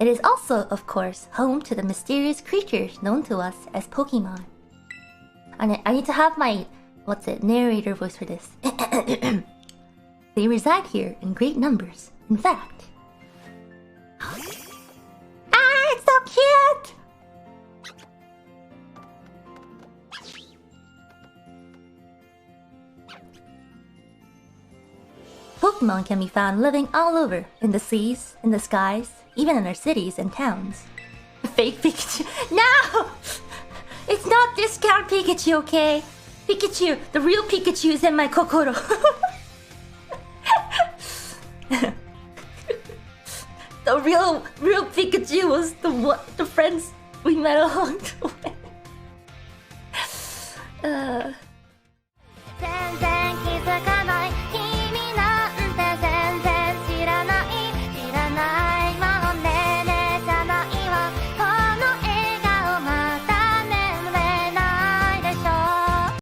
It is also, of course, home to the mysterious creatures known to us as Pokemon. I need to have my, narrator voice for this. They reside here in great numbers. In fact... it's so cute! Pokemon can be found living all over, in the seas, in the skies, even in our cities and towns. Fake Pikachu. No! It's not discount Pikachu, okay? Pikachu, the real Pikachu is in my kokoro. The real Pikachu was the friends we met along the way.